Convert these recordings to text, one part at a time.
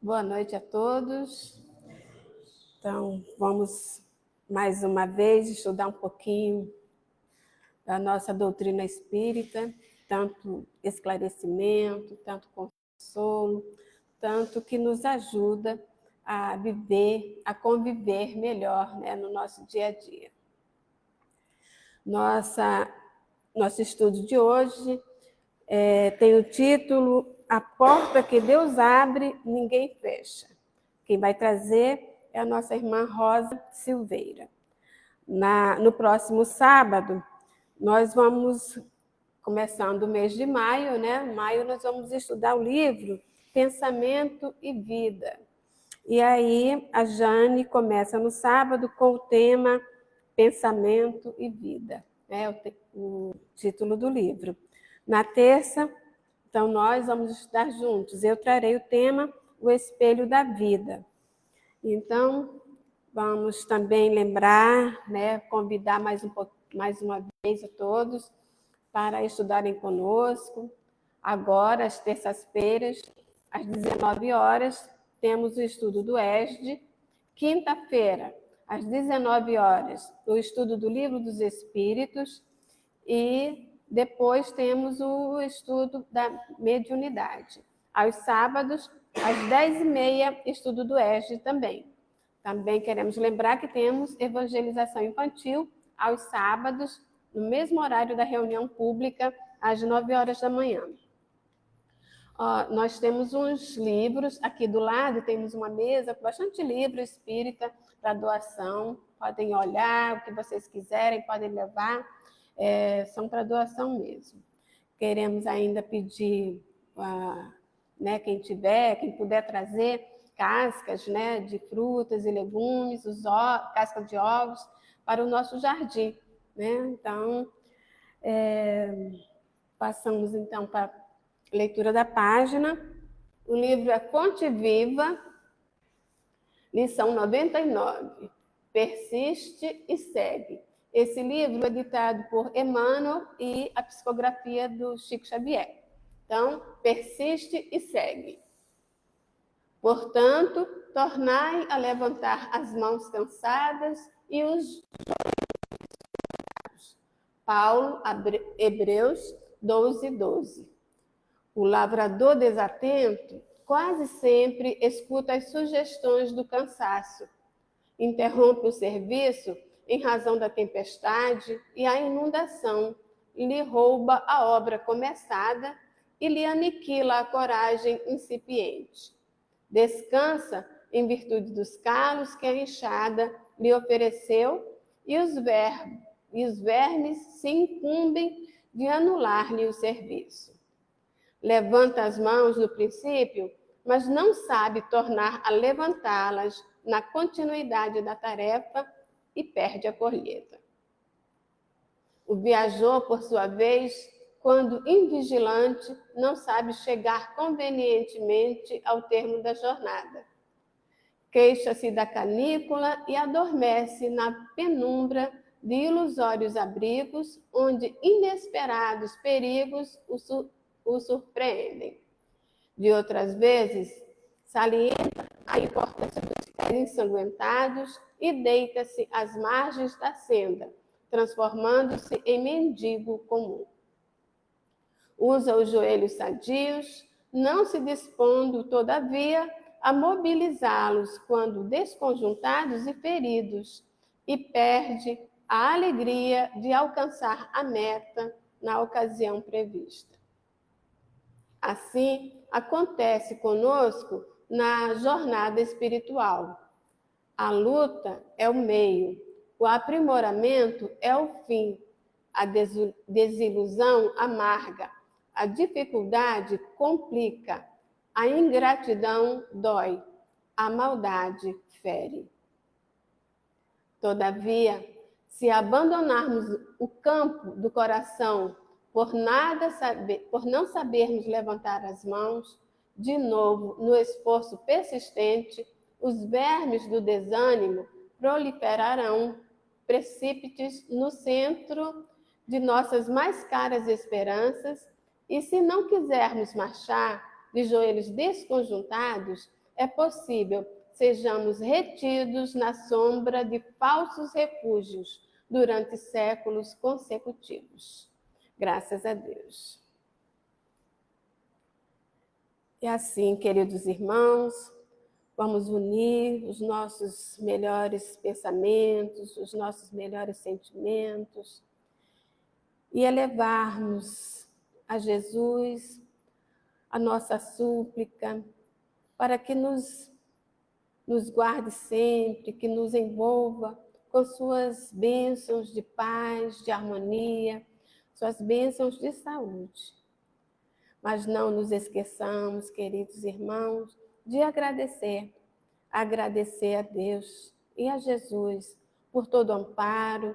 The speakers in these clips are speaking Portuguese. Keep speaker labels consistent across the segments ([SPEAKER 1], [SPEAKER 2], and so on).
[SPEAKER 1] Boa noite a todos. Então, vamos mais uma vez estudar um pouquinho da nossa doutrina espírita, tanto esclarecimento, tanto consolo, tanto que nos ajuda a viver, a conviver melhor, né, no nosso dia a dia. Nosso estudo de hoje tem o título A Porta que Deus Abre, Ninguém Fecha. Quem vai trazer é a nossa irmã Rosa Silveira. No próximo sábado, nós vamos, começando o mês de maio, né? Maio nós vamos estudar o livro Pensamento e Vida. E aí a Jane começa no sábado com o tema Pensamento e Vida, é o título do livro. Na terça, então nós vamos estudar juntos. Eu trarei o tema O Espelho da Vida. Então, vamos também lembrar, né, convidar mais uma vez a todos para estudarem conosco. Agora, às terças-feiras, às 19 horas, temos o estudo do ESD. Quinta-feira, às 19 horas, o estudo do Livro dos Espíritos. E depois temos o estudo da mediunidade. Aos sábados, às 10h30, estudo do ESD também. Também queremos lembrar que temos evangelização infantil aos sábados, no mesmo horário da reunião pública, às 9 horas da manhã. Nós temos uns livros, aqui do lado temos uma mesa com bastante livro espírita para doação. Podem olhar o que vocês quiserem, podem levar, são para doação mesmo. Queremos ainda pedir, né, quem puder trazer cascas, né, de frutas e legumes, cascas de ovos para o nosso jardim, né? Então, passamos então para a leitura da página. O livro é Fonte Viva, lição 99. Persiste e segue. Esse livro é editado por Emmanuel e a psicografia do Chico Xavier. Então, persiste e segue. Portanto, tornai a levantar as mãos cansadas e os joelhos. Paulo, Hebreus 12:12. O lavrador desatento quase sempre escuta as sugestões do cansaço. Interrompe o serviço em razão da tempestade e a inundação lhe rouba a obra começada e lhe aniquila a coragem incipiente. Descansa em virtude dos calos que a enxada lhe ofereceu e os vermes se incumbem de anular-lhe o serviço. Levanta as mãos no princípio, mas não sabe tornar a levantá-las na continuidade da tarefa e perde a colheita. O viajor, por sua vez, quando invigilante, não sabe chegar convenientemente ao termo da jornada. Queixa-se da canícula e adormece na penumbra de ilusórios abrigos, onde inesperados perigos o surpreendem. De outras vezes, salienta a importância dos pés ensanguentados e deita-se às margens da senda, transformando-se em mendigo comum. Usa os joelhos sadios, não se dispondo, todavia, a mobilizá-los quando desconjuntados e feridos, e perde a alegria de alcançar a meta na ocasião prevista. Assim, acontece conosco na jornada espiritual. A luta é o meio, o aprimoramento é o fim, a desilusão amarga, a dificuldade complica, a ingratidão dói, a maldade fere. Todavia, se abandonarmos o campo do coração por não sabermos levantar as mãos, de novo, no esforço persistente, os vermes do desânimo proliferarão precípites no centro de nossas mais caras esperanças, e se não quisermos marchar de joelhos desconjuntados, é possível sejamos retidos na sombra de falsos refúgios durante séculos consecutivos. Graças a Deus. E assim, queridos irmãos, vamos unir os nossos melhores pensamentos, os nossos melhores sentimentos e elevarmos a Jesus a nossa súplica para que nos guarde sempre, que nos envolva com suas bênçãos de paz, de harmonia, suas bênçãos de saúde. Mas não nos esqueçamos, queridos irmãos, de agradecer a Deus e a Jesus por todo o amparo,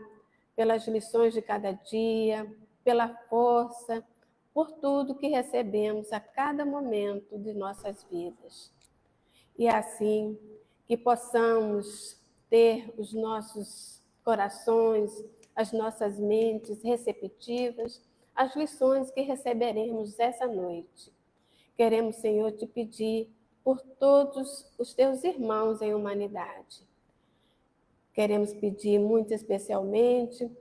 [SPEAKER 1] pelas lições de cada dia, pela força, por tudo que recebemos a cada momento de nossas vidas. E assim que possamos ter os nossos corações, as nossas mentes receptivas às lições que receberemos essa noite. Queremos, Senhor, te pedir por todos os teus irmãos em humanidade. Queremos pedir muito especialmente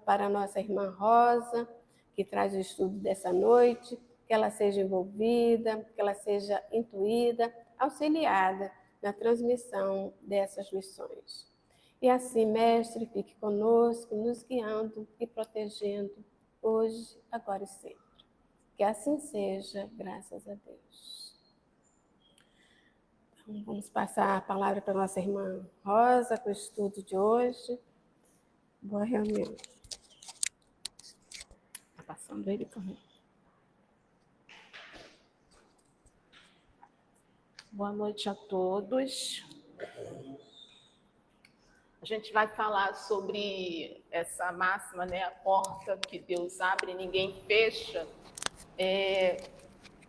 [SPEAKER 1] para a nossa irmã Rosa, que traz o estudo dessa noite, que ela seja envolvida, que ela seja intuída, auxiliada na transmissão dessas lições. E assim, Mestre, fique conosco, nos guiando e protegendo, hoje, agora e sempre. Que assim seja, graças a Deus. Então, vamos passar a palavra para a nossa irmã Rosa, com o estudo de hoje. Boa reunião. Está passando ele também.
[SPEAKER 2] Boa noite a todos. A gente vai falar sobre essa máxima, né? A porta que Deus abre, ninguém fecha.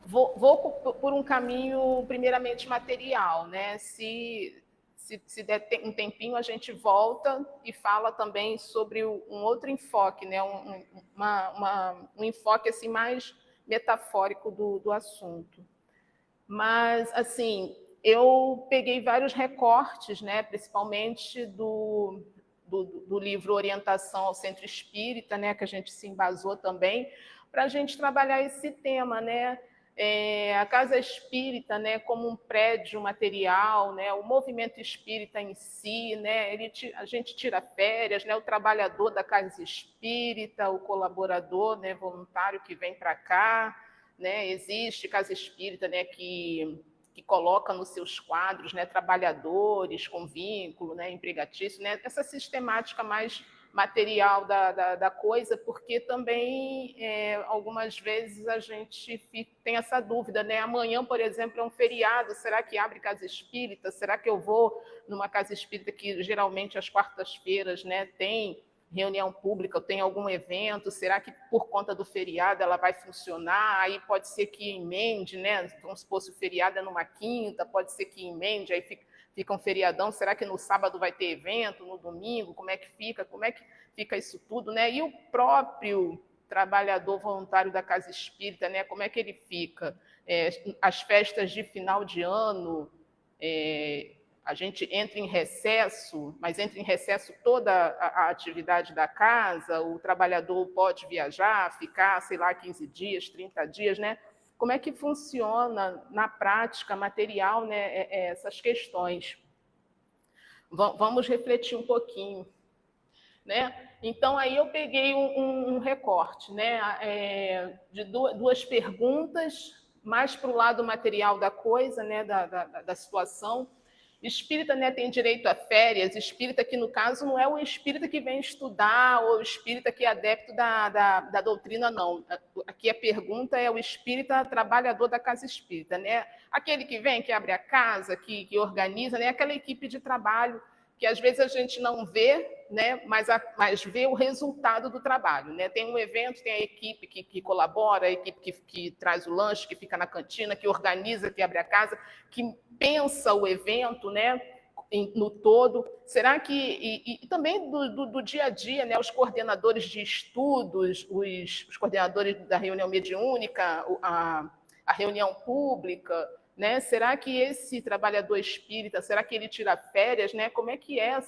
[SPEAKER 2] Vou por um caminho primeiramente material, né? Se der um tempinho, a gente volta e fala também sobre um outro enfoque, né? Um enfoque assim, mais metafórico do assunto. Mas, assim, eu peguei vários recortes, né, principalmente do livro Orientação ao Centro Espírita, né, que a gente se embasou também, para a gente trabalhar esse tema, né? A Casa Espírita, né, como um prédio material, né, o movimento espírita em si, né, a gente tira férias, né, o trabalhador da Casa Espírita, o colaborador, né, voluntário que vem para cá, né, existe Casa Espírita, né, que coloca nos seus quadros, né, trabalhadores com vínculo, né, empregatício, né, essa sistemática mais material da coisa, porque também algumas vezes a gente tem essa dúvida, né? Amanhã, por exemplo, é um feriado, será que abre casa espírita? Será que eu vou numa casa espírita que geralmente às quartas-feiras, né, tem reunião pública, tem algum evento, será que por conta do feriado ela vai funcionar? Aí pode ser que emende, né? Vamos supor, se o feriado é numa quinta, pode ser que emende, aí fica um feriadão, será que no sábado vai ter evento, no domingo, como é que fica isso tudo, né? E o próprio trabalhador voluntário da Casa Espírita, né? Como é que ele fica? As festas de final de ano, a gente entra em recesso, mas entra em recesso toda a atividade da casa, o trabalhador pode viajar, ficar, sei lá, 15 dias, 30 dias, né? Como é que funciona na prática material, né, essas questões? Vamos refletir um pouquinho, né? Então, aí eu peguei um recorte, né, de duas perguntas, mais para o lado material da coisa, né, da situação. Espírita, né, tem direito a férias, espírita que, no caso, não é o espírita que vem estudar ou o espírita que é adepto da doutrina, não. Aqui a pergunta é o espírita trabalhador da casa espírita, né? Aquele que vem, que abre a casa, que organiza, né? Aquela equipe de trabalho que às vezes a gente não vê, né, mas vê o resultado do trabalho, né? Tem um evento, tem a equipe que colabora, a equipe que traz o lanche, que fica na cantina, que organiza, que abre a casa, que pensa o evento, né, no todo. Será que e também do dia a dia, né, os coordenadores de estudos, os coordenadores da reunião mediúnica, a reunião pública, né? Será que esse trabalhador espírita, será que ele tira férias, né? Como é que é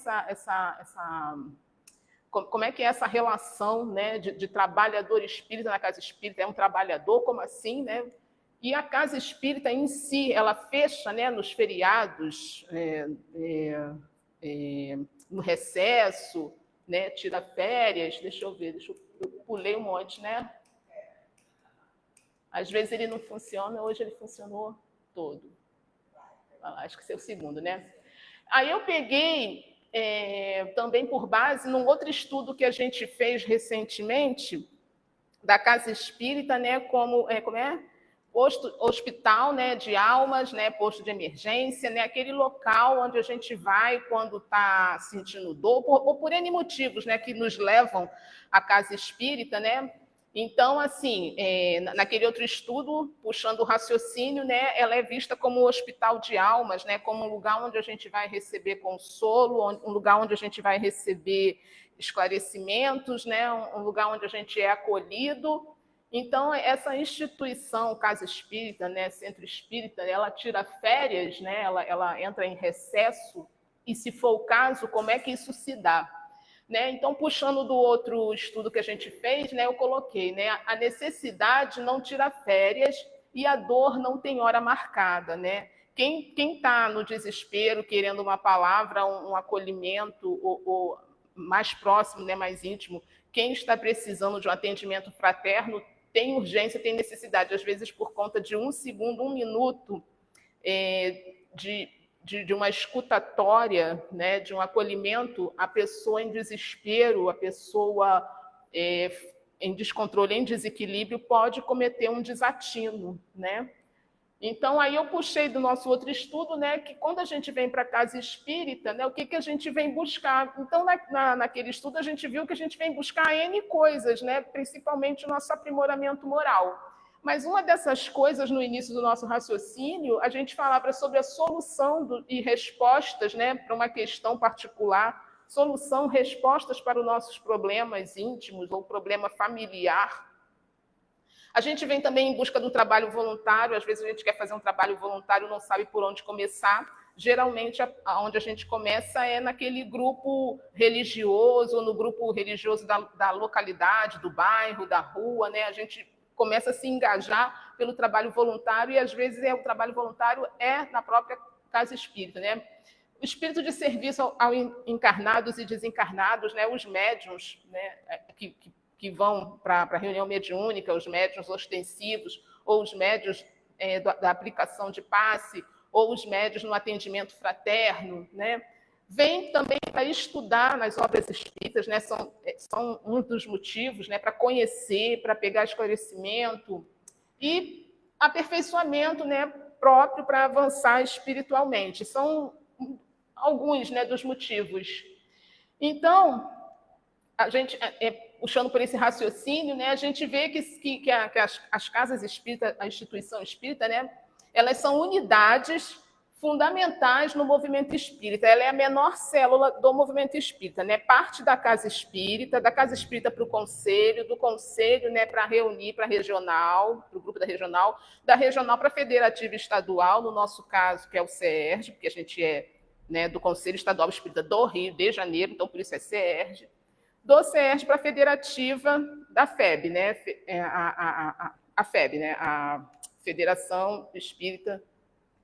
[SPEAKER 2] como é que é essa relação, né, de trabalhador espírita na casa espírita? É um trabalhador, como assim, né? E a casa espírita em si, ela fecha, né, nos feriados, no recesso, né, tira férias. Deixa eu ver, eu pulei um monte, né? Às vezes ele não funciona, hoje ele funcionou todo. Acho que esse é o segundo, né? Aí eu peguei também por base num outro estudo que a gente fez recentemente da casa espírita, né? Como é? Posto, hospital, né? De almas, né? Posto de emergência, né? Aquele local onde a gente vai quando está sentindo dor ou por N motivos, né? Que nos levam à casa espírita, né? Então, assim, naquele outro estudo, puxando o raciocínio, né, ela é vista como um hospital de almas, né, como um lugar onde a gente vai receber consolo, um lugar onde a gente vai receber esclarecimentos, né, um lugar onde a gente é acolhido. Então, essa instituição, Casa Espírita, né, Centro Espírita, ela tira férias, né, ela entra em recesso, e se for o caso, como é que isso se dá? Né? Então, puxando do outro estudo que a gente fez, né, eu coloquei, né, a necessidade não tira férias e a dor não tem hora marcada. Né? Quem está no desespero, querendo uma palavra, um acolhimento ou mais próximo, né, mais íntimo, quem está precisando de um atendimento fraterno tem urgência, tem necessidade, às vezes por conta de 1 segundo, 1 minuto de uma escutatória, né, de um acolhimento, a pessoa em desespero, a pessoa em descontrole, em desequilíbrio, pode cometer um desatino. Né? Então, aí eu puxei do nosso outro estudo, né, que quando a gente vem para a casa espírita, né, o que a gente vem buscar? Então, naquele estudo, a gente viu que a gente vem buscar N coisas, né, principalmente o nosso aprimoramento moral. Mas uma dessas coisas, no início do nosso raciocínio, a gente falava sobre a solução e respostas, né, para uma questão particular, solução, respostas para os nossos problemas íntimos ou problema familiar. A gente vem também em busca do trabalho voluntário, às vezes a gente quer fazer um trabalho voluntário, não sabe por onde começar. Geralmente, onde a gente começa é naquele grupo religioso, ou no grupo religioso da localidade, do bairro, da rua, né? A gente começa a se engajar pelo trabalho voluntário, e às vezes o trabalho voluntário é na própria casa espírita, né? O espírito de serviço aos encarnados e desencarnados, né? Os médiuns, né? que vão para a reunião mediúnica, os médiuns ostensivos, ou os médiuns da aplicação de passe, ou os médiuns no atendimento fraterno, né? Vem também para estudar nas obras espíritas, né? São um dos motivos, né? Para conhecer, para pegar esclarecimento e aperfeiçoamento, né? Próprio para avançar espiritualmente. São alguns, né, dos motivos. Então, a gente, puxando por esse raciocínio, né, a gente vê que as casas espíritas, a instituição espírita, né, elas são unidades fundamentais no movimento espírita. Ela é a menor célula do movimento espírita, né? Parte da casa espírita para o conselho, do conselho, né, para reunir para a regional, para o grupo da regional para a federativa estadual, no nosso caso, que é o CERJ, porque a gente é, né, do Conselho Estadual Espírita do Rio de Janeiro, então por isso é CERJ. Do CERJ para a federativa da FEB, né? A FEB, né? A Federação Espírita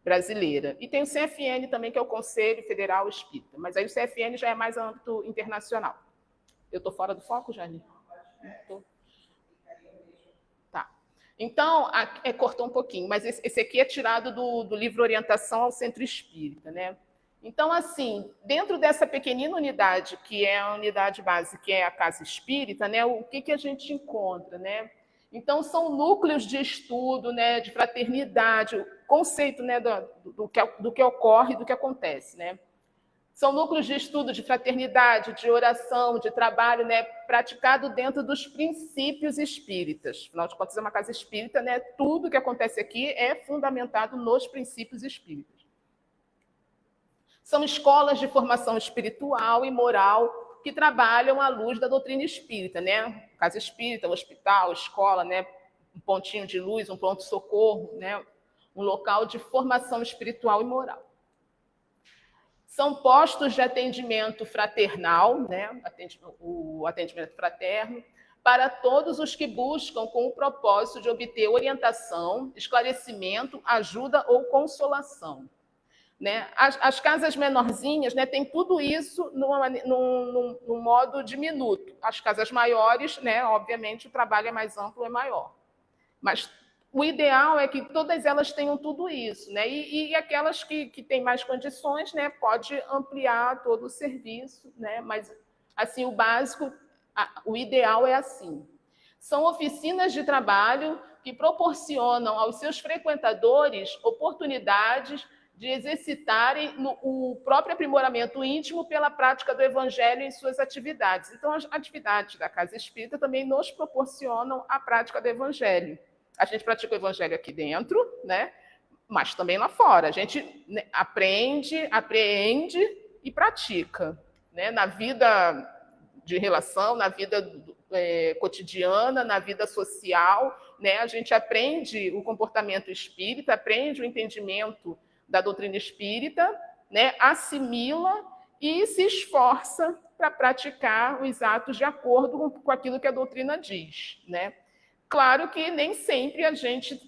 [SPEAKER 2] Brasileira. E tem o CFN também, que é o Conselho Federal Espírita. Mas aí o CFN já é mais âmbito internacional. Eu estou fora do foco, Jane? Tá. Então, cortou um pouquinho, mas esse aqui é tirado do livro Orientação ao Centro Espírita, né? Então, assim, dentro dessa pequenina unidade, que é a unidade base, que é a casa espírita, né, o que a gente encontra, né? Então, são núcleos de estudo, né, de fraternidade, o conceito, né, do que ocorre, do que acontece, né? São núcleos de estudo de fraternidade, de oração, de trabalho, né, praticado dentro dos princípios espíritas. Afinal de contas, é uma casa espírita, né? Tudo que acontece aqui é fundamentado nos princípios espíritas. São escolas de formação espiritual e moral que trabalham à luz da doutrina espírita, né? Casa espírita, hospital, escola, né? Um pontinho de luz, um pronto-socorro, né? um local de formação espiritual e moral. São postos de atendimento fraternal, né? O atendimento fraterno, para todos os que buscam com o propósito de obter orientação, esclarecimento, ajuda ou consolação. Né? As casas menorzinhas, né, tem tudo isso num modo diminuto. As casas maiores, né, obviamente, o trabalho é mais amplo, é maior. Mas o ideal é que todas elas tenham tudo isso, né? E aquelas que têm mais condições, né, pode ampliar todo o serviço, né? Mas assim, o básico, o ideal é assim. São oficinas de trabalho que proporcionam aos seus frequentadores oportunidades de exercitarem o próprio aprimoramento íntimo pela prática do evangelho em suas atividades. Então, as atividades da Casa Espírita também nos proporcionam a prática do evangelho. A gente pratica o evangelho aqui dentro, né? Mas também lá fora. A gente, né, aprende, apreende e pratica, né? Na vida de relação, na vida cotidiana, na vida social, né? A gente aprende o comportamento espírita, aprende o entendimento da doutrina espírita, né? Assimila e se esforça para praticar os atos de acordo com aquilo que a doutrina diz, né? Claro que nem sempre a gente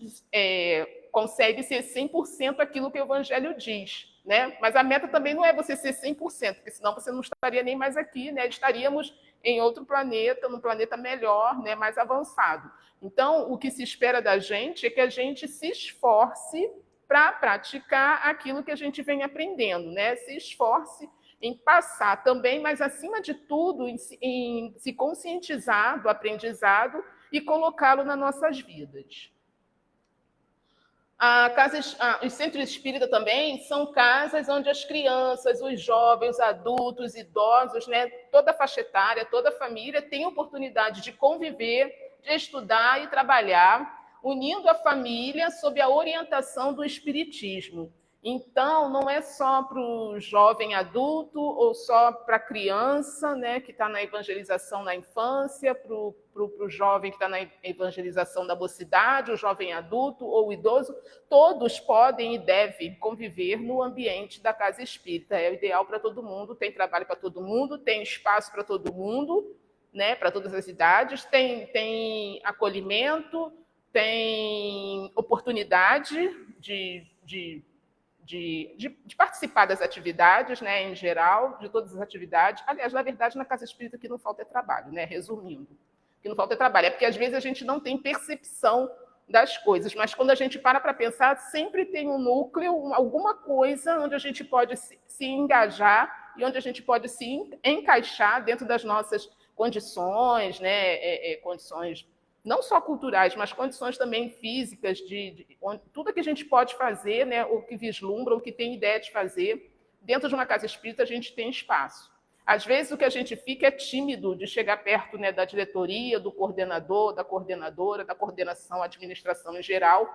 [SPEAKER 2] consegue ser 100% aquilo que o Evangelho diz, né? Mas a meta também não é você ser 100%, porque senão você não estaria nem mais aqui, né? Estaríamos em outro planeta, num planeta melhor, né? Mais avançado. Então, o que se espera da gente é que a gente se esforce para praticar aquilo que a gente vem aprendendo, né? Se esforce em passar também, mas acima de tudo, em se conscientizar do aprendizado e colocá-lo nas nossas vidas. Os centros espíritas também são casas onde as crianças, os jovens, os adultos, os idosos, né, toda a faixa etária, toda a família tem oportunidade de conviver, de estudar e trabalhar, unindo a família sob a orientação do espiritismo. Então, não é só para o jovem adulto ou só para a criança, né, que está na evangelização na infância, para o jovem que está na evangelização da mocidade, o jovem adulto ou o idoso, todos podem e devem conviver no ambiente da casa espírita. É o ideal para todo mundo, tem trabalho para todo mundo, tem espaço para todo mundo, né, para todas as idades, tem acolhimento, tem oportunidade de participar das atividades, né, em geral, de todas as atividades. Aliás, na verdade, na Casa Espírita, o que não falta é trabalho, né, resumindo. O que não falta é trabalho. É porque, às vezes, a gente não tem percepção das coisas, mas quando a gente para pensar, sempre tem um núcleo, alguma coisa onde a gente pode se engajar e onde a gente pode se encaixar dentro das nossas condições, né, condições não só culturais, mas condições também físicas, tudo que a gente pode fazer, né, o que vislumbra, o que tem ideia de fazer, dentro de uma casa espírita a gente tem espaço. Às vezes o que a gente fica é tímido de chegar perto, né, da diretoria, do coordenador, da coordenadora, da coordenação, administração em geral,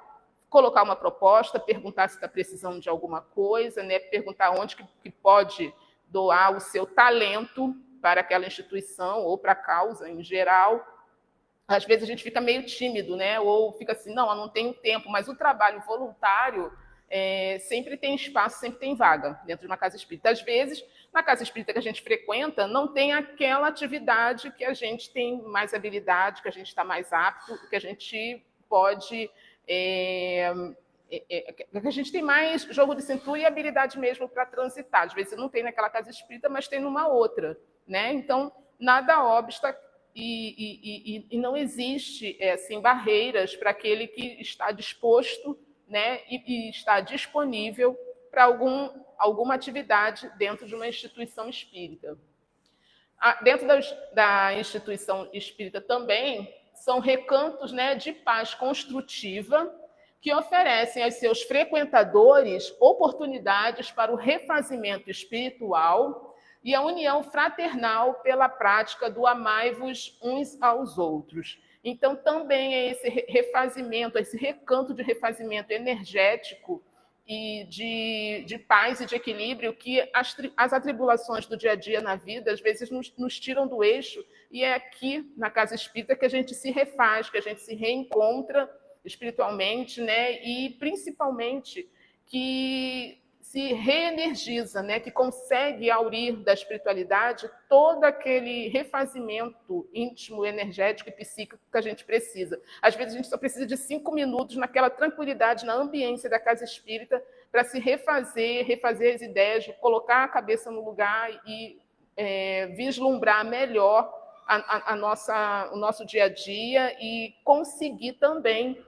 [SPEAKER 2] colocar uma proposta, perguntar se está precisando de alguma coisa, né, perguntar onde que pode doar o seu talento para aquela instituição ou para a causa em geral. Às vezes a gente fica meio tímido, né? Ou fica assim, não, eu não tenho tempo, mas o trabalho voluntário sempre tem espaço, sempre tem vaga dentro de uma casa espírita. Às vezes, na casa espírita que a gente frequenta, não tem aquela atividade que a gente tem mais habilidade, que a gente está mais apto, que a gente pode... que a gente tem mais jogo de cintura e habilidade mesmo para transitar. Às vezes não tem naquela casa espírita, mas tem numa outra, né? Então, nada obsta e não existe assim, barreiras para aquele que está disposto, né, e está disponível para alguma atividade dentro de uma instituição espírita. Dentro da instituição espírita também são recantos, né, de paz construtiva que oferecem aos seus frequentadores oportunidades para o refazimento espiritual e a união fraternal pela prática do amai-vos uns aos outros. Então, também é esse refazimento, esse recanto de refazimento energético e de paz e de equilíbrio que as atribulações do dia a dia na vida, às vezes, nos tiram do eixo, e é aqui, na Casa Espírita, que a gente se refaz, que a gente se reencontra, espiritualmente, né? E principalmente que se reenergiza, né? Que consegue aurir da espiritualidade todo aquele refazimento íntimo, energético e psíquico que a gente precisa. Às vezes a gente só precisa de 5 minutos naquela tranquilidade, na ambiência da casa espírita, para se refazer as ideias, colocar a cabeça no lugar e vislumbrar melhor o nosso dia a dia e conseguir também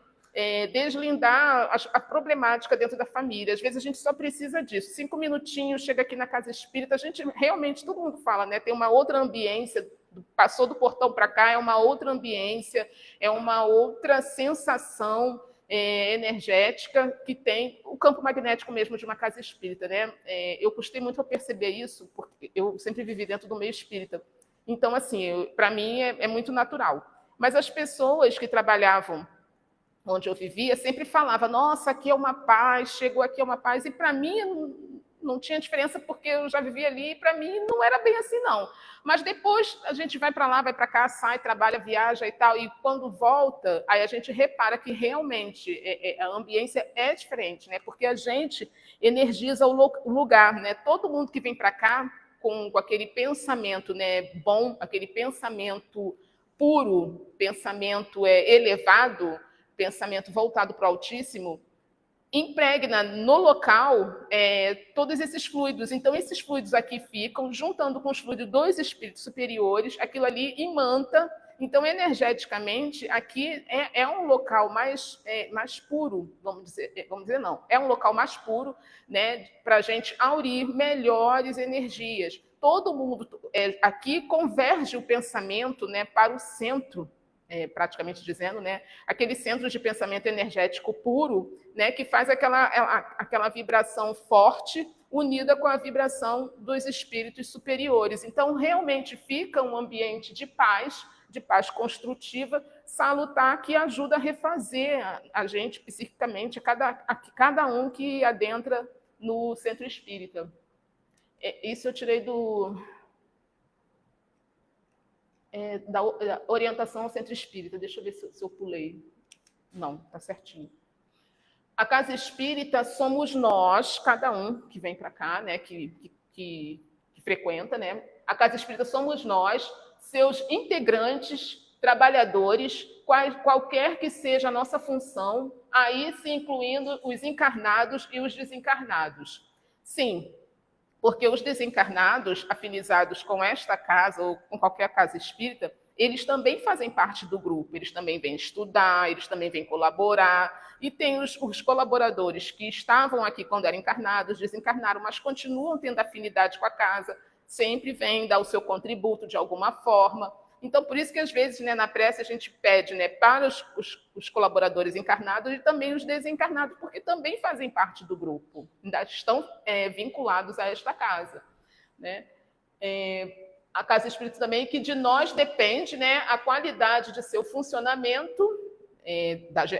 [SPEAKER 2] deslindar a problemática dentro da família. Às vezes a gente só precisa disso. 5 minutinhos, chega aqui na casa espírita, a gente realmente, todo mundo fala, né? Tem uma outra ambiência, passou do portão para cá, é uma outra ambiência, é uma outra sensação energética que tem o campo magnético mesmo de uma casa espírita, né? Eu custei muito a perceber isso, porque eu sempre vivi dentro do meio espírita. Então, assim, para mim é muito natural. Mas as pessoas que trabalhavam onde eu vivia sempre falavam: nossa, aqui é uma paz, chegou aqui é uma paz. E para mim não tinha diferença, porque eu já vivia ali, e para mim não era bem assim, não. Mas depois a gente vai para lá, vai para cá, sai, trabalha, viaja e tal, e quando volta, aí a gente repara que realmente a ambiência é diferente, né? Porque a gente energiza o lugar, né? Todo mundo que vem para cá com aquele pensamento, né, bom, aquele pensamento puro, pensamento elevado, pensamento voltado para o Altíssimo, impregna no local todos esses fluidos. Então, esses fluidos aqui ficam, juntando com os fluidos dos espíritos superiores, aquilo ali imanta. Então, energeticamente, aqui é um local mais puro, vamos dizer não, é um local mais puro, né, para a gente aurir melhores energias. Todo mundo aqui converge o pensamento, né, para o centro, praticamente dizendo, né, aquele centro de pensamento energético puro, né, que faz aquela vibração forte unida com a vibração dos espíritos superiores. Então, realmente fica um ambiente de paz construtiva, salutar, que ajuda a refazer a gente psiquicamente, cada um que adentra no centro espírita. Isso eu tirei da orientação ao centro espírita. Deixa eu ver se eu pulei. Não, está certinho. A casa espírita somos nós, cada um que vem para cá, né, que frequenta, né? A casa espírita somos nós, seus integrantes, trabalhadores, qualquer que seja a nossa função, aí se incluindo os encarnados e os desencarnados. Sim, porque os desencarnados, afinizados com esta casa ou com qualquer casa espírita, eles também fazem parte do grupo, eles também vêm estudar, eles também vêm colaborar. E tem os colaboradores que estavam aqui quando eram encarnados, desencarnaram, mas continuam tendo afinidade com a casa, sempre vêm dar o seu contributo de alguma forma. Então, por isso que às vezes, né, na prece a gente pede, né, para os colaboradores encarnados e também os desencarnados, porque também fazem parte do grupo, ainda estão vinculados a esta casa, né? A casa espírita também, que de nós depende, né, a qualidade de seu funcionamento.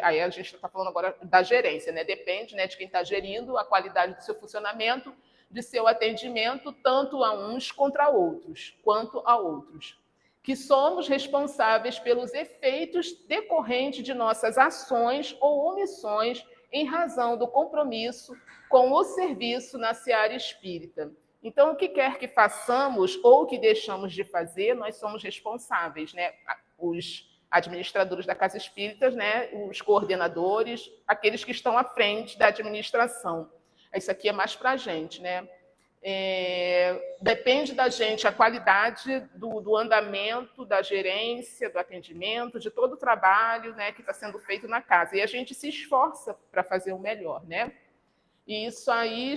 [SPEAKER 2] Aí a gente está falando agora da gerência, né? Depende, né, de quem está gerindo a qualidade do seu funcionamento, de seu atendimento, tanto a uns contra outros, quanto a outros. Que somos responsáveis pelos efeitos decorrentes de nossas ações ou omissões em razão do compromisso com o serviço na seara espírita. Então, o que quer que façamos ou que deixamos de fazer, nós somos responsáveis, né? Os administradores da casa espírita, né? Os coordenadores, aqueles que estão à frente da administração. Isso aqui é mais para a gente, né? Depende da gente a qualidade do andamento, da gerência, do atendimento, de todo o trabalho, né, que está sendo feito na casa. E a gente se esforça para fazer o melhor, né? E isso aí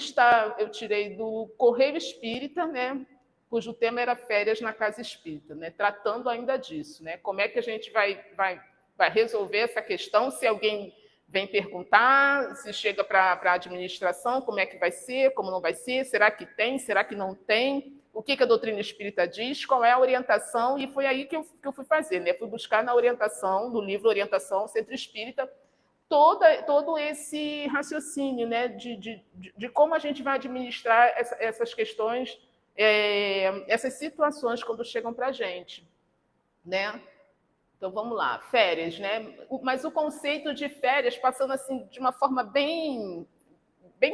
[SPEAKER 2] eu tirei do Correio Espírita, né, cujo tema era férias na casa espírita, né, tratando ainda disso, né? Como é que a gente vai resolver essa questão? Se alguém vem perguntar, se chega para a administração, como é que vai ser, como não vai ser, será que tem, será que não tem, o que a doutrina espírita diz, qual é a orientação, e foi aí que eu fui fazer, né? Fui buscar na orientação, no livro Orientação ao Centro Espírita, todo esse raciocínio, né? de como a gente vai administrar essas questões, essas situações quando chegam para a gente, né? Então vamos lá, férias, né? Mas o conceito de férias, passando assim de uma forma bem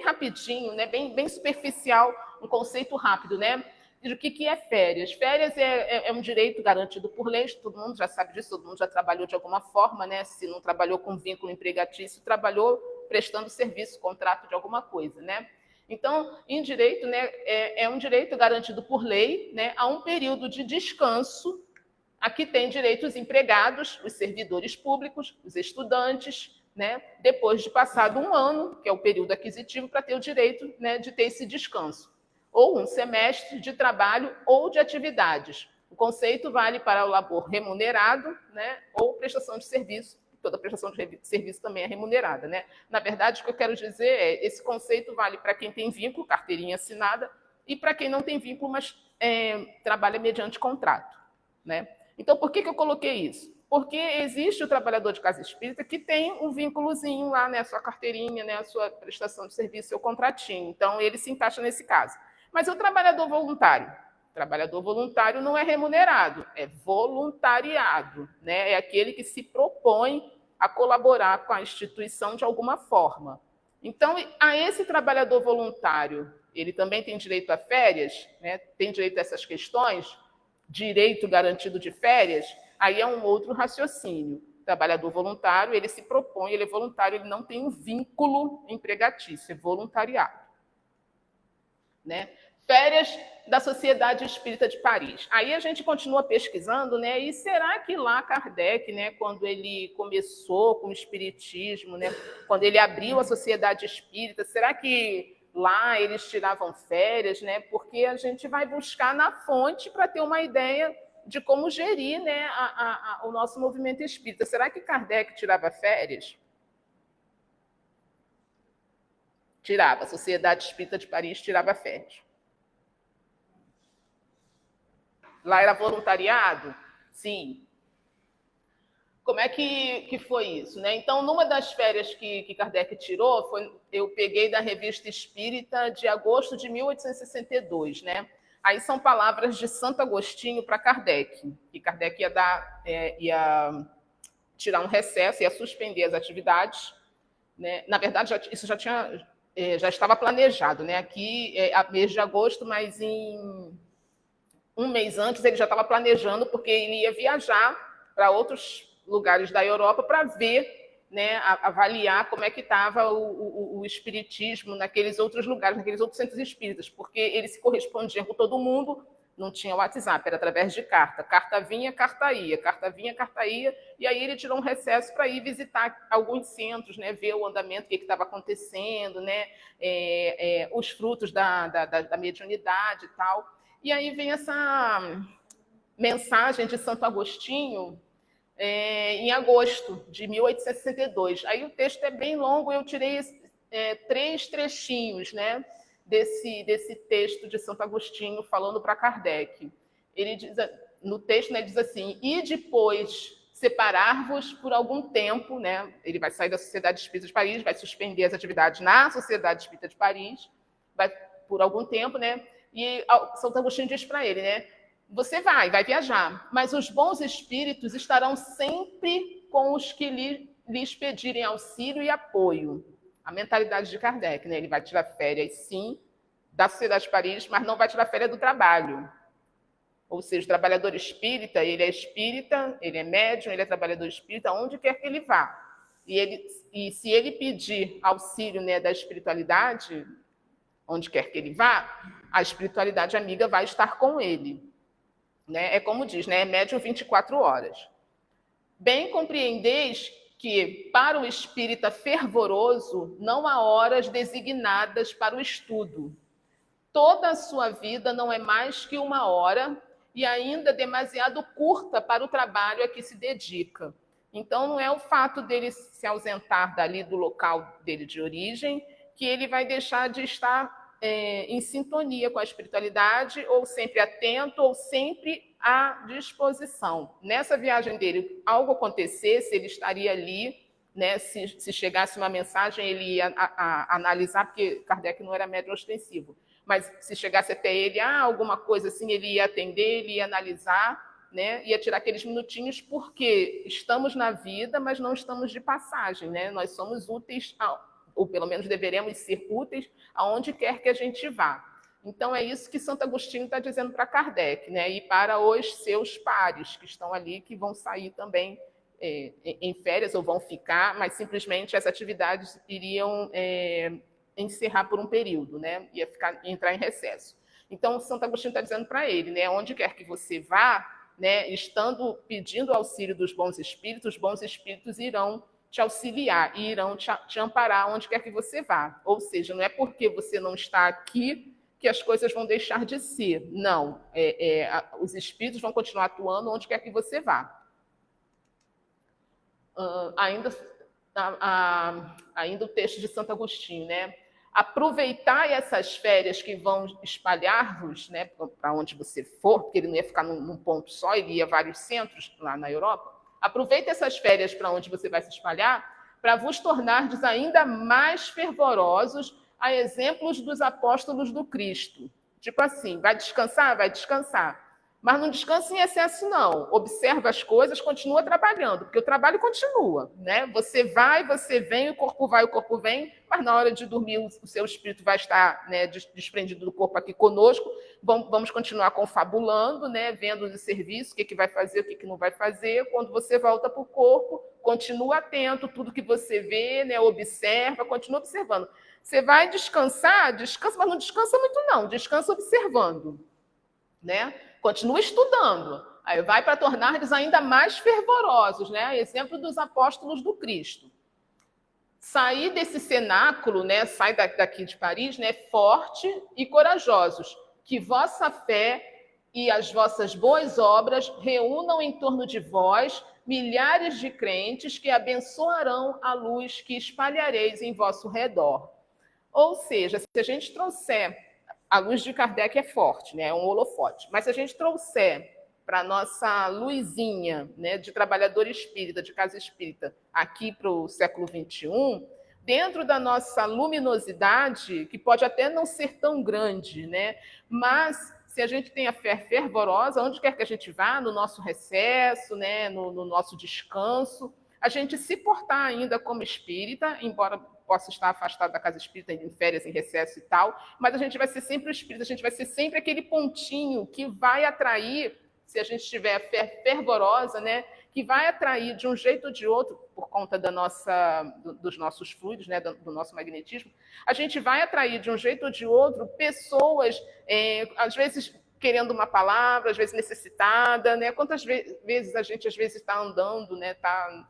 [SPEAKER 2] rapidinho, né? Bem superficial, um conceito rápido, né? O que é férias? Férias é um direito garantido por lei, todo mundo já sabe disso, todo mundo já trabalhou de alguma forma, né? Se não trabalhou com vínculo empregatício, trabalhou prestando serviço, contrato de alguma coisa, né? Então, em direito, né, é um direito garantido por lei, né, a um período de descanso. Aqui tem direito os empregados, os servidores públicos, os estudantes, né, depois de passado um ano, que é o período aquisitivo, para ter o direito, né, de ter esse descanso. Ou um semestre de trabalho ou de atividades. O conceito vale para o labor remunerado, né, ou prestação de serviço. Toda prestação de serviço também é remunerada, né? Na verdade, o que eu quero dizer é esse conceito vale para quem tem vínculo, carteirinha assinada, e para quem não tem vínculo, mas trabalha mediante contrato, né? Então, por que eu coloquei isso? Porque existe o trabalhador de casa espírita que tem um vínculozinho lá, né, a sua carteirinha, né, a sua prestação de serviço, seu contratinho. Então, ele se encaixa nesse caso. Mas o trabalhador voluntário? O trabalhador voluntário não é remunerado, é voluntariado, né? É aquele que se propõe a colaborar com a instituição de alguma forma. Então, a esse trabalhador voluntário, ele também tem direito a férias, né? Tem direito a essas questões, direito garantido de férias, aí é um outro raciocínio. O trabalhador voluntário, ele se propõe, ele é voluntário, ele não tem um vínculo empregatício, é voluntariado, né? Férias da Sociedade Espírita de Paris. Aí a gente continua pesquisando, né? E será que lá Kardec, né, quando ele começou com o espiritismo, né, quando ele abriu a Sociedade Espírita, será que lá eles tiravam férias, né? Porque a gente vai buscar na fonte para ter uma ideia de como gerir, né, o nosso movimento espírita. Será que Kardec tirava férias? Tirava. A Sociedade Espírita de Paris tirava férias. Lá era voluntariado? Sim. Como é que foi isso, né? Então, numa das férias que Kardec tirou, eu peguei da Revista Espírita de agosto de 1862, né? Aí são palavras de Santo Agostinho para Kardec, que Kardec ia tirar um recesso, ia suspender as atividades, né? Na verdade, isso já estava planejado, né? Aqui é mês de agosto, mas um mês antes ele já estava planejando, porque ele ia viajar para outros lugares da Europa para ver, né, avaliar como é que estava o espiritismo naqueles outros lugares, naqueles outros centros espíritas, porque ele se correspondia com todo mundo, não tinha WhatsApp, era através de carta. Carta vinha, carta ia, carta vinha, carta ia, e aí ele tirou um recesso para ir visitar alguns centros, né, ver o andamento, o que estava acontecendo, né, os frutos da mediunidade e tal. E aí vem essa mensagem de Santo Agostinho em agosto de 1862. Aí o texto é bem longo, eu tirei 3 trechinhos, né, desse texto de Santo Agostinho falando para Kardec. Ele diz, no texto, né, diz assim: e depois separar-vos por algum tempo, né? Ele vai sair da Sociedade Espírita de Paris, vai suspender as atividades na Sociedade Espírita de Paris, vai por algum tempo, né? E Santo Agostinho diz para ele, né? Você vai viajar, mas os bons espíritos estarão sempre com os que lhes pedirem auxílio e apoio. A mentalidade de Kardec, né? Ele vai tirar férias, sim, da Sociedade de Paris, mas não vai tirar férias do trabalho. Ou seja, o trabalhador espírita, ele é médium, ele é trabalhador espírita, onde quer que ele vá. E se ele pedir auxílio, né, da espiritualidade, onde quer que ele vá, a espiritualidade amiga vai estar com ele. Né? É como diz, né? É médium 24 horas. Bem compreendeis que, para o espírita fervoroso, não há horas designadas para o estudo. Toda a sua vida não é mais que 1 hora e ainda demasiado curta para o trabalho a que se dedica. Então, não é o fato dele se ausentar dali do local dele de origem que ele vai deixar de estar em sintonia com a espiritualidade, ou sempre atento, ou sempre à disposição. Nessa viagem dele, algo acontecesse, ele estaria ali, né? Se chegasse uma mensagem, ele ia analisar, porque Kardec não era médium ostensivo, mas se chegasse até ele, alguma coisa assim, ele ia atender, ele ia analisar, né? Ia tirar aqueles minutinhos porque estamos na vida, mas não estamos de passagem, né? Nós somos úteis, ou pelo menos deveremos ser úteis aonde quer que a gente vá. Então é isso que Santo Agostinho está dizendo para Kardec, né? E para os seus pares que estão ali, que vão sair também em férias ou vão ficar, mas simplesmente as atividades iriam encerrar por um período, né? Ia entrar em recesso. Então, Santo Agostinho está dizendo para ele, né? Onde quer que você vá, né? Estando pedindo auxílio dos bons espíritos, os bons espíritos irão te auxiliar e irão te amparar onde quer que você vá. Ou seja, não é porque você não está aqui que as coisas vão deixar de ser. Não, os espíritos vão continuar atuando onde quer que você vá. Ainda o texto de Santo Agostinho, né? Aproveitai essas férias que vão espalhar-vos, né, para onde você for, porque ele não ia ficar num ponto só, ele ia a vários centros lá na Europa. Aproveite essas férias para onde você vai se espalhar, para vos tornardes ainda mais fervorosos a exemplos dos apóstolos do Cristo. Tipo assim, vai descansar? Vai descansar. Mas não descansa em excesso, não. Observa as coisas, continua trabalhando, porque o trabalho continua, né? Você vai, você vem, o corpo vai, o corpo vem, mas na hora de dormir o seu espírito vai estar, né, desprendido do corpo aqui conosco. Vamos continuar confabulando, né, vendo o serviço, o que vai fazer, o que não vai fazer. Quando você volta para o corpo, continua atento, tudo que você vê, né, observa, continua observando. Você vai descansar, descansa, mas não descansa muito, não. Descansa observando, né? Continua estudando. Aí vai para tornar-lhes ainda mais fervorosos, né? Exemplo dos apóstolos do Cristo. Sair desse cenáculo, né? Sai daqui de Paris, né? Forte e corajosos. Que vossa fé e as vossas boas obras reúnam em torno de vós milhares de crentes que abençoarão a luz que espalhareis em vosso redor. Ou seja, se a gente trouxer... A luz de Kardec é forte, né? É um holofote. Mas se a gente trouxer para a nossa luzinha, né, de trabalhador espírita, de casa espírita, aqui para o século XXI, dentro da nossa luminosidade, que pode até não ser tão grande, né? Mas se a gente tem a fé fervorosa, onde quer que a gente vá, no nosso recesso, né, no nosso descanso, a gente se portar ainda como espírita, embora possa estar afastado da casa espírita, em férias, em recesso e tal, mas a gente vai ser sempre o espírita, a gente vai ser sempre aquele pontinho que vai atrair, se a gente tiver a fé fervorosa, né, que vai atrair de um jeito ou de outro, por conta dos nossos fluidos, né, do nosso magnetismo, a gente vai atrair de um jeito ou de outro pessoas, às vezes querendo uma palavra, às vezes necessitada, né? Quantas vezes a gente às vezes está andando, né? Está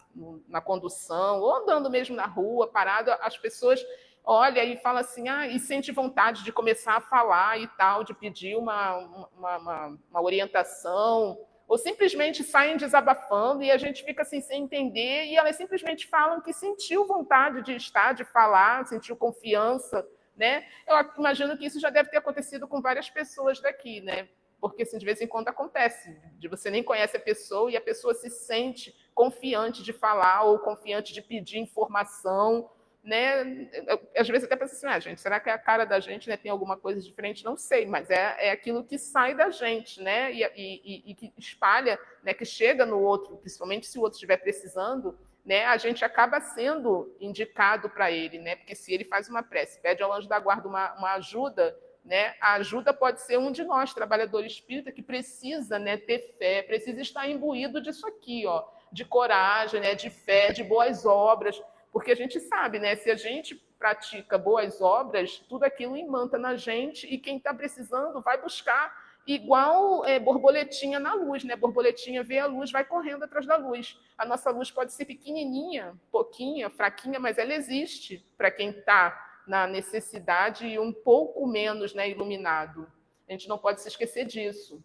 [SPEAKER 2] na condução ou andando mesmo na rua, parado, as pessoas olham e falam assim, e sente vontade de começar a falar e tal, de pedir uma orientação, ou simplesmente saem desabafando e a gente fica assim sem entender e elas simplesmente falam que sentiu vontade de estar, de falar, sentiu confiança, né? Eu imagino que isso já deve ter acontecido com várias pessoas daqui, né? Porque assim, de vez em quando acontece, de você nem conhece a pessoa e a pessoa se sente confiante de falar ou confiante de pedir informação, né? Às vezes até penso assim, gente, será que a cara da gente, né, tem alguma coisa diferente? Não sei, mas é aquilo que sai da gente, né? E que espalha, né, que chega no outro, principalmente se o outro estiver precisando, né, a gente acaba sendo indicado para ele, né? Porque se ele faz uma prece, pede ao anjo da guarda uma ajuda, né? A ajuda pode ser um de nós, trabalhador espírita, que precisa, né, ter fé, precisa estar imbuído disso aqui, ó, de coragem, né, de fé, de boas obras, porque a gente sabe, né, se a gente pratica boas obras, tudo aquilo imanta na gente e quem está precisando vai buscar igual borboletinha na luz, né? Borboletinha vê a luz, vai correndo atrás da luz. A nossa luz pode ser pequenininha, pouquinha, fraquinha, mas ela existe para quem está na necessidade e um pouco menos, né, iluminado. A gente não pode se esquecer disso.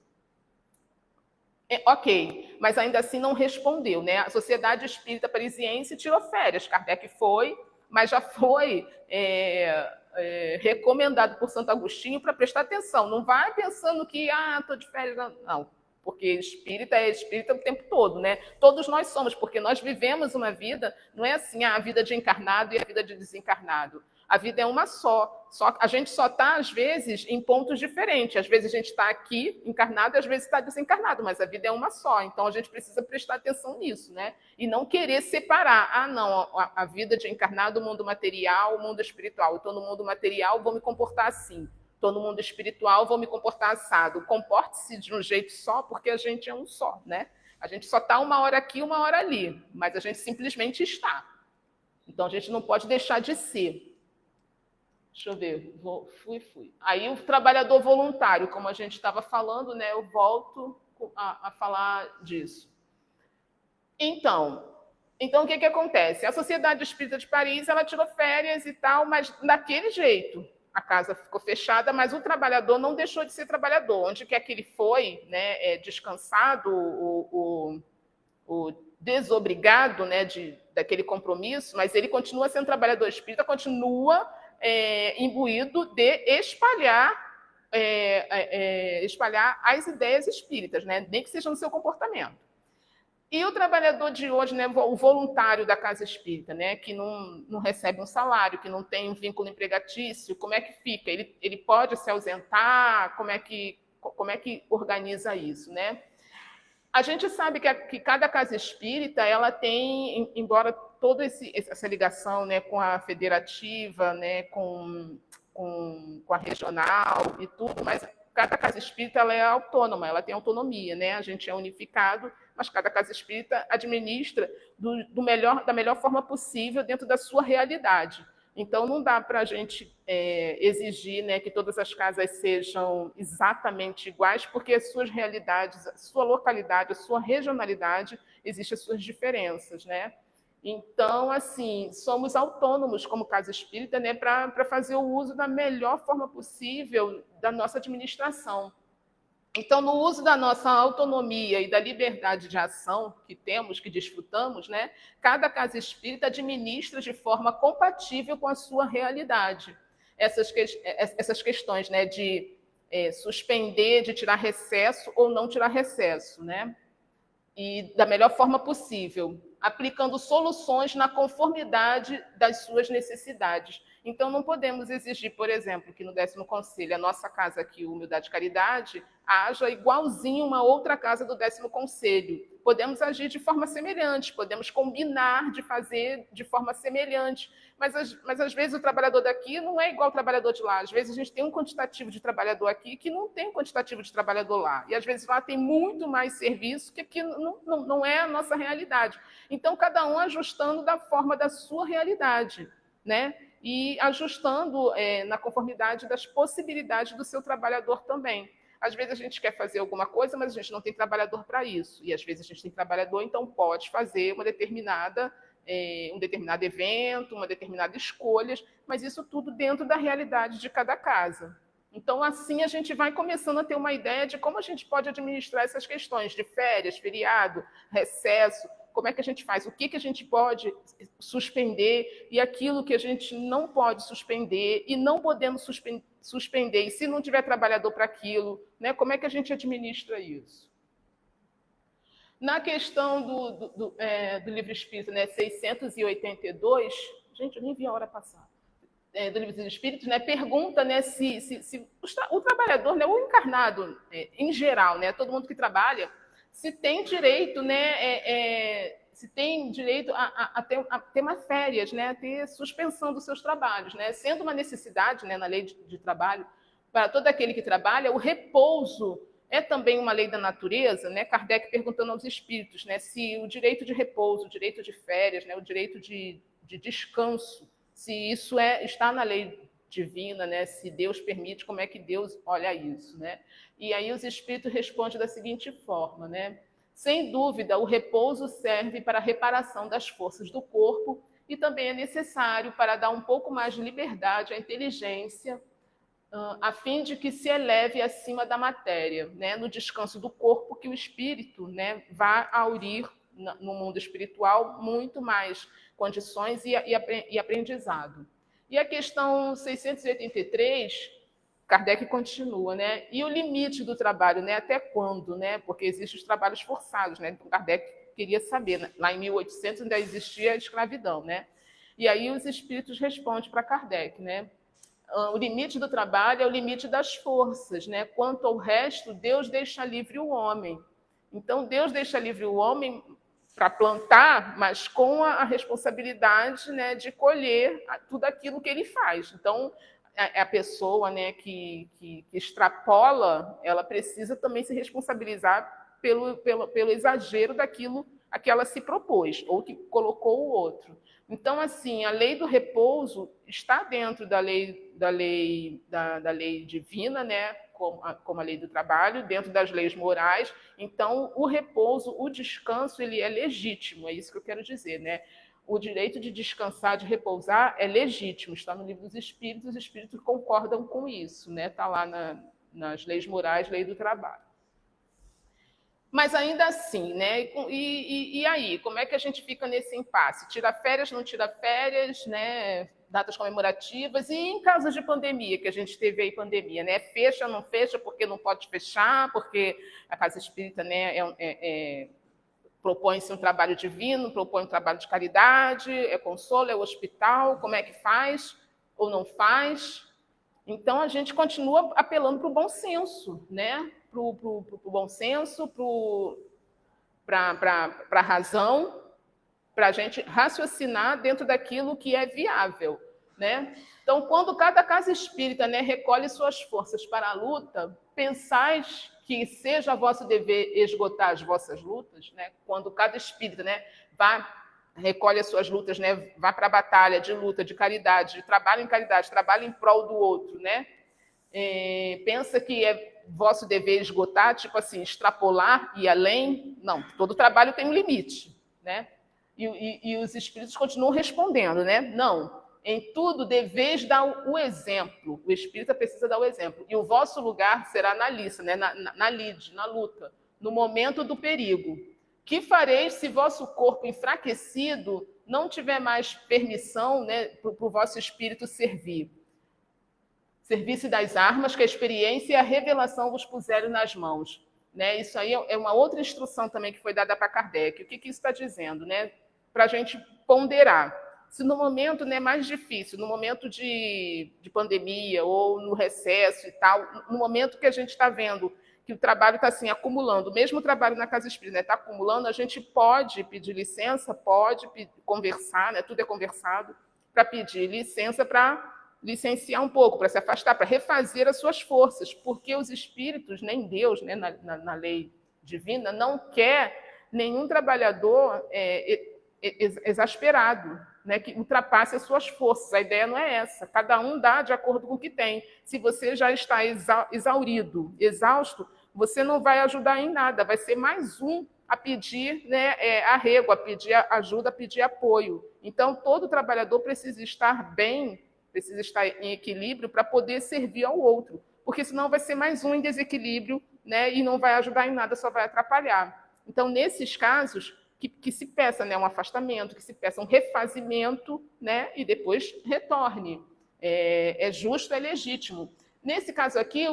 [SPEAKER 2] Ok, mas ainda assim não respondeu, né? A Sociedade Espírita Parisiense tirou férias. Kardec foi, mas já foi recomendado por Santo Agostinho para prestar atenção. Não vai pensando que, estou de férias. Não, porque espírita é espírita o tempo todo, né? Todos nós somos, porque nós vivemos uma vida, não é assim, a vida de encarnado e a vida de desencarnado. A vida é uma só. A gente só está, às vezes, em pontos diferentes. Às vezes a gente está aqui encarnado, às vezes está desencarnado, mas a vida é uma só. Então a gente precisa prestar atenção nisso, né? E não querer separar. Ah, não, a vida de encarnado, o mundo material, o mundo espiritual. Eu estou no mundo material, vou me comportar assim. Estou no mundo espiritual, vou me comportar assado. Comporte-se de um jeito só, porque a gente é um só, né? A gente só está uma hora aqui, uma hora ali, mas a gente simplesmente está. Então a gente não pode deixar de ser. Deixa eu ver, fui. Aí o trabalhador voluntário, como a gente estava falando, né? Eu volto a falar disso. Então o que acontece? A Sociedade Espírita de Paris, ela tirou férias e tal, mas daquele jeito. A casa ficou fechada, mas o trabalhador não deixou de ser trabalhador. Onde quer que ele foi, né, descansado, o desobrigado, né, daquele compromisso, mas ele continua sendo trabalhador espírita, continua imbuído de espalhar as ideias espíritas, né, nem que seja no seu comportamento. E o trabalhador de hoje, né, o voluntário da casa espírita, né, que não recebe um salário, que não tem um vínculo empregatício, como é que fica? Ele pode se ausentar? Como é que organiza isso, né? A gente sabe que cada casa espírita ela tem, embora toda essa ligação, né, com a federativa, né, com a regional e tudo, mas cada casa espírita ela é autônoma, ela tem autonomia, né? A gente é unificado, mas cada casa espírita administra da melhor forma possível dentro da sua realidade. Então, não dá para a gente exigir, né, que todas as casas sejam exatamente iguais, porque as suas realidades, a sua localidade, a sua regionalidade, existem as suas diferenças, né? Então, assim, somos autônomos como casa espírita, né, para fazer o uso da melhor forma possível da nossa administração. Então, no uso da nossa autonomia e da liberdade de ação que temos, que desfrutamos, né, cada casa espírita administra de forma compatível com a sua realidade essas questões, né, de suspender, de tirar recesso ou não tirar recesso, né? E da melhor forma possível, aplicando soluções na conformidade das suas necessidades. Então, não podemos exigir, por exemplo, que no 10º Conselho, a nossa casa aqui, Humildade e Caridade, haja igualzinho uma outra casa do 10º Conselho. Podemos agir de forma semelhante, podemos combinar de fazer de forma semelhante, mas às vezes o trabalhador daqui não é igual ao trabalhador de lá. Às vezes a gente tem um quantitativo de trabalhador aqui que não tem um quantitativo de trabalhador lá. E às vezes lá tem muito mais serviço que aqui não é a nossa realidade. Então, cada um ajustando da forma da sua realidade, né? E ajustando na conformidade das possibilidades do seu trabalhador também. Às vezes a gente quer fazer alguma coisa, mas a gente não tem trabalhador para isso. E às vezes a gente tem trabalhador, então pode fazer um determinado evento, uma determinada escolha, mas isso tudo dentro da realidade de cada casa. Então, assim, a gente vai começando a ter uma ideia de como a gente pode administrar essas questões de férias, feriado, recesso, como é que a gente faz, o que a gente pode suspender e aquilo que a gente não pode suspender e não podemos suspender, e se não tiver trabalhador para aquilo, né, como é que a gente administra isso? Na questão do livro espírita, né, 682, gente, eu nem vi a hora passar, do livro dos Espíritos, né, pergunta, né, se o trabalhador, né, o encarnado, em geral, né, todo mundo que trabalha, se tem direito, né, se tem direito a ter umas férias, né, a ter suspensão dos seus trabalhos, né, sendo uma necessidade, né, na lei de trabalho, para todo aquele que trabalha, o repouso é também uma lei da natureza, né? Kardec perguntando aos espíritos, né, se o direito de repouso, o direito de férias, né, o direito de descanso, se isso está na lei divina, né, se Deus permite, como é que Deus olha isso, né? E aí os espíritos respondem da seguinte forma, né? Sem dúvida, o repouso serve para a reparação das forças do corpo e também é necessário para dar um pouco mais de liberdade à inteligência, a fim de que se eleve acima da matéria, né, no descanso do corpo, que o espírito, né, vá aurir no mundo espiritual muito mais condições e aprendizado. E a questão 683, Kardec continua, né? E o limite do trabalho, né? Até quando, né? Porque existem os trabalhos forçados, né? Então Kardec queria saber, né? Lá em 1800 ainda existia a escravidão, né? E aí os espíritos respondem para Kardec, né? O limite do trabalho é o limite das forças, né? Quanto ao resto, Deus deixa livre o homem. Então, Deus deixa livre o homem para plantar, mas com a responsabilidade, né, de colher tudo aquilo que ele faz. Então, a pessoa, né, que extrapola, ela precisa também se responsabilizar pelo exagero daquilo a que ela se propôs, ou que colocou o outro. Então, assim, a lei do repouso está dentro da lei divina, né, como a lei do trabalho, dentro das leis morais. Então, o repouso, o descanso, ele é legítimo, é isso que eu quero dizer, né? O direito de descansar, de repousar, é legítimo, está no Livro dos Espíritos, os espíritos concordam com isso, né? Está lá nas leis morais, lei do trabalho. Mas ainda assim, né? E aí, como é que a gente fica nesse impasse? Tira férias, não tira férias, né? Datas comemorativas, e em casos de pandemia, que a gente teve aí pandemia, né? Fecha, não fecha, porque não pode fechar, porque a Casa Espírita, né, propõe-se um trabalho divino, propõe um trabalho de caridade, é consolo, é hospital, como é que faz ou não faz? Então, a gente continua apelando para o bom senso, né? Para o bom senso, para a razão, para a gente raciocinar dentro daquilo que é viável, né? Então, quando cada casa espírita, né, recolhe suas forças para a luta, pensais que seja vosso dever esgotar as vossas lutas, né? Quando cada espírita, né, recolhe as suas lutas, né, vai para a batalha de luta, de caridade, de trabalho em caridade, trabalho em prol do outro, né? Pensa que é vosso dever esgotar, tipo assim, extrapolar e além? Não, todo trabalho tem um limite, né? E os espíritos continuam respondendo, né? Não, em tudo deveis dar o exemplo. O espírita precisa dar o exemplo. E o vosso lugar será na liça, né? na lide, na luta, no momento do perigo. Que fareis se vosso corpo enfraquecido não tiver mais permissão, né, para o vosso espírito servir? Servir-se das armas que a experiência e a revelação vos puseram nas mãos. Né? Isso aí é uma outra instrução também que foi dada para Kardec. O que isso está dizendo? Né? Para a gente ponderar. Se no momento, né, mais difícil, no momento de pandemia ou no recesso e tal, no momento que a gente está vendo que o trabalho está assim, acumulando, mesmo o trabalho na Casa Espírita está, né, acumulando, a gente pode pedir licença, pode conversar, né, tudo é conversado, para pedir licença para licenciar um pouco, para se afastar, para refazer as suas forças, porque os espíritos, nem Deus, né, na lei divina, não quer nenhum trabalhador exasperado, né, que ultrapasse as suas forças. A ideia não é essa. Cada um dá de acordo com o que tem. Se você já está exaurido, exausto, você não vai ajudar em nada. Vai ser mais um a pedir, né, arrego, a pedir ajuda, a pedir apoio. Então, todo trabalhador precisa estar bem, precisa estar em equilíbrio para poder servir ao outro, porque senão vai ser mais um em desequilíbrio, né, e não vai ajudar em nada, só vai atrapalhar. Então, nesses casos, que se peça, né, um afastamento, que se peça um refazimento, né, e depois retorne. É justo, é legítimo. Nesse caso aqui,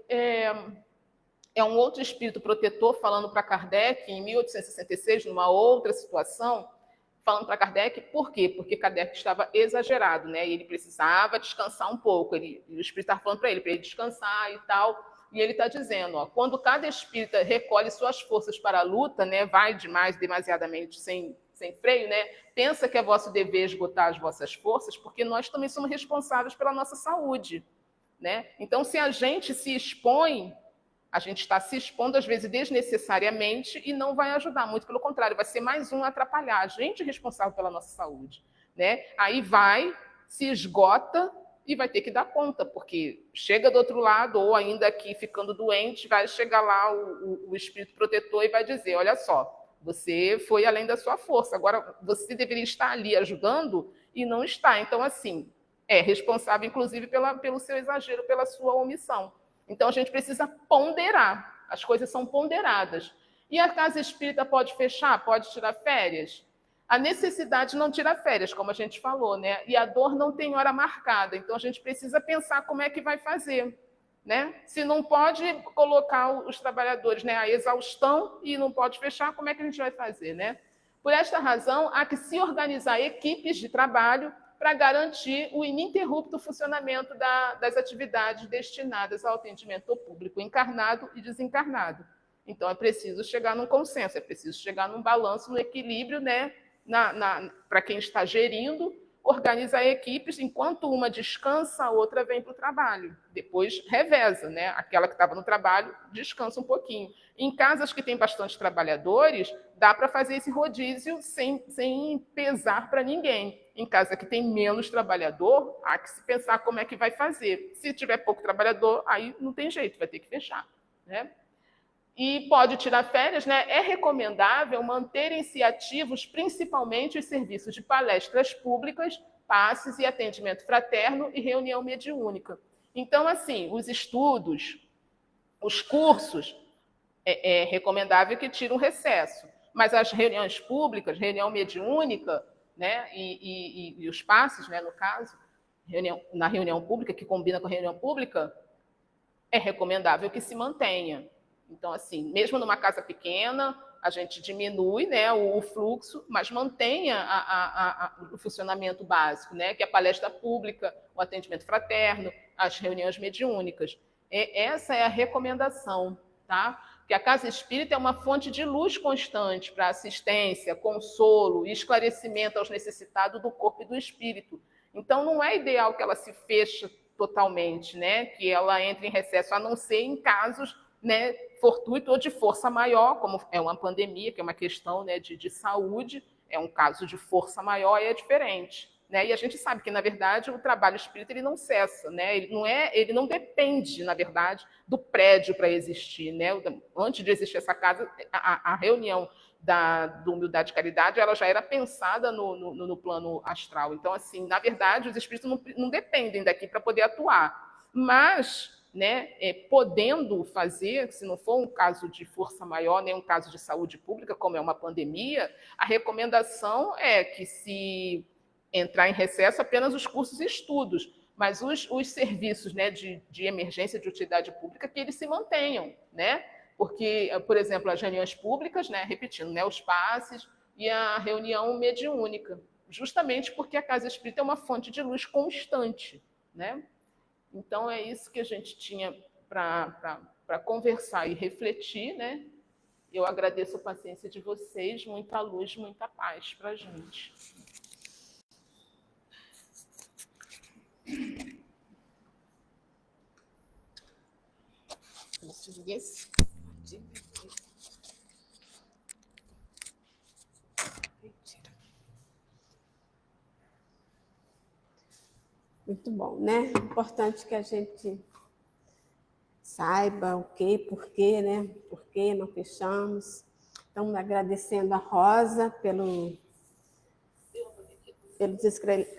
[SPEAKER 2] é um outro espírito protetor falando para Kardec, em 1866, numa outra situação, falando para Kardec, por quê? Porque Kardec estava exagerado, né? E ele precisava descansar um pouco. O espírito estava falando para ele descansar e tal. E ele está dizendo, ó, quando cada espírita recolhe suas forças para a luta, né, vai demasiadamente sem freio, né, pensa que é vosso dever esgotar as vossas forças, porque nós também somos responsáveis pela nossa saúde, né? Então, se a gente se expõe, a gente está se expondo, às vezes, desnecessariamente e não vai ajudar, muito pelo contrário, vai ser mais um a atrapalhar, a gente é responsável pela nossa saúde, né? Aí vai, se esgota e vai ter que dar conta, porque chega do outro lado, ou ainda aqui ficando doente, vai chegar lá o espírito protetor e vai dizer, olha só, você foi além da sua força, agora você deveria estar ali ajudando e não está. Então, assim, é responsável, inclusive, pelo seu exagero, pela sua omissão. Então, a gente precisa ponderar, as coisas são ponderadas. E a casa espírita pode fechar, pode tirar férias? A necessidade não tira férias, como a gente falou, né? E a dor não tem hora marcada. Então, a gente precisa pensar como é que vai fazer, né? Se não pode colocar os trabalhadores, né, a exaustão e não pode fechar, como é que a gente vai fazer, né? Por esta razão, há que se organizar equipes de trabalho para garantir o ininterrupto funcionamento das atividades destinadas ao atendimento ao público encarnado e desencarnado. Então, é preciso chegar num consenso, é preciso chegar num balanço, num equilíbrio, né, para quem está gerindo, organizar equipes, enquanto uma descansa, a outra vem para o trabalho. Depois reveza, né? Aquela que estava no trabalho descansa um pouquinho. Em casas que tem bastante trabalhadores, dá para fazer esse rodízio sem pesar para ninguém. Em casa que tem menos trabalhador, há que se pensar como é que vai fazer. Se tiver pouco trabalhador, aí não tem jeito, vai ter que fechar, né? E pode tirar férias, né? É recomendável manterem-se ativos, principalmente os serviços de palestras públicas, passes e atendimento fraterno e reunião mediúnica. Então, assim, os estudos, os cursos, é recomendável que tire um recesso. Mas as reuniões públicas, reunião mediúnica, né? E os passes, né, no caso, na reunião pública, que combina com a reunião pública, é recomendável que se mantenha. Então, assim, mesmo numa casa pequena, a gente diminui, né, o fluxo, mas mantenha o funcionamento básico, né, que é a palestra pública, o atendimento fraterno, as reuniões mediúnicas. Essa é a recomendação, tá? Que a casa espírita é uma fonte de luz constante para assistência, consolo e esclarecimento aos necessitados do corpo e do espírito. Então, não é ideal que ela se feche totalmente, né, que ela entre em recesso, a não ser em casos, né, fortuito ou de força maior, como é uma pandemia, que é uma questão, né, de saúde, é um caso de força maior e é diferente. Né? E a gente sabe que, na verdade, o trabalho espírita ele não cessa, né? Ele não depende, na verdade, do prédio para existir. Né? Antes de existir essa casa, a reunião do Humildade e Caridade ela já era pensada no plano astral. Então, assim, na verdade, os espíritos não dependem daqui para poder atuar. Mas, né, podendo fazer, se não for um caso de força maior, nem um caso de saúde pública, como é uma pandemia, a recomendação é que se entrar em recesso apenas os cursos e estudos, mas os serviços, né, de emergência de utilidade pública, que eles se mantenham, né? Porque, por exemplo, as reuniões públicas, né, repetindo, né, os passes e a reunião mediúnica, justamente porque a casa espírita é uma fonte de luz constante, né? Então, é isso que a gente tinha para conversar e refletir, né? Eu agradeço a paciência de vocês, muita luz, muita paz para a gente.
[SPEAKER 1] Muito bom, né? Importante que a gente saiba o que, por quê, né? Por que não fechamos. Então, agradecendo a Rosa pelos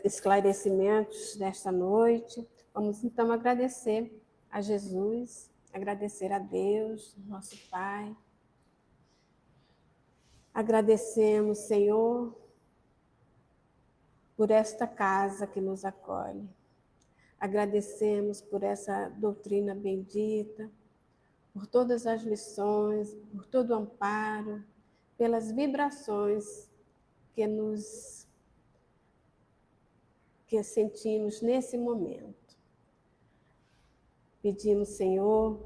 [SPEAKER 1] esclarecimentos desta noite. Vamos, então, agradecer a Jesus, agradecer a Deus, nosso Pai. Agradecemos, Senhor, por esta casa que nos acolhe. Agradecemos por essa doutrina bendita, por todas as lições, por todo o amparo, pelas vibrações que sentimos nesse momento. Pedimos, Senhor,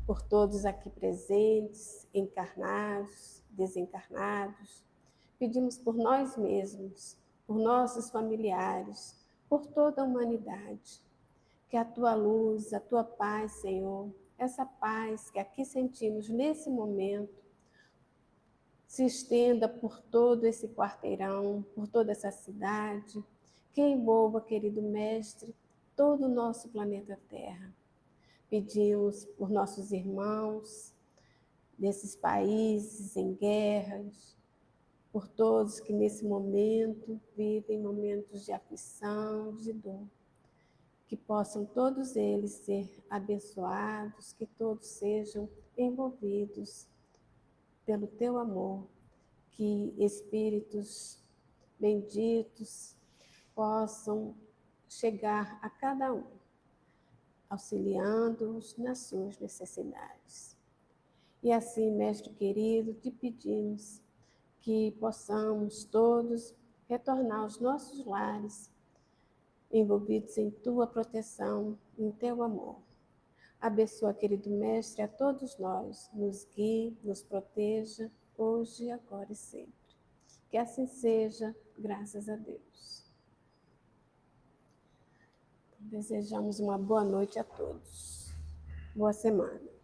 [SPEAKER 1] por todos aqui presentes, encarnados, desencarnados. Pedimos por nós mesmos, por nossos familiares, por toda a humanidade. Que a tua luz, a tua paz, Senhor, essa paz que aqui sentimos nesse momento, se estenda por todo esse quarteirão, por toda essa cidade, que envolva, querido Mestre, todo o nosso planeta Terra. Pedimos por nossos irmãos desses países em guerras, por todos que nesse momento vivem momentos de aflição, de dor. Que possam todos eles ser abençoados, que todos sejam envolvidos pelo teu amor, que espíritos benditos possam chegar a cada um, auxiliando-os nas suas necessidades. E assim, Mestre querido, te pedimos que possamos todos retornar aos nossos lares, envolvidos em Tua proteção, em Teu amor. Abençoa, querido Mestre, a todos nós, nos guie, nos proteja, hoje, agora e sempre. Que assim seja, graças a Deus. Desejamos uma boa noite a todos. Boa semana.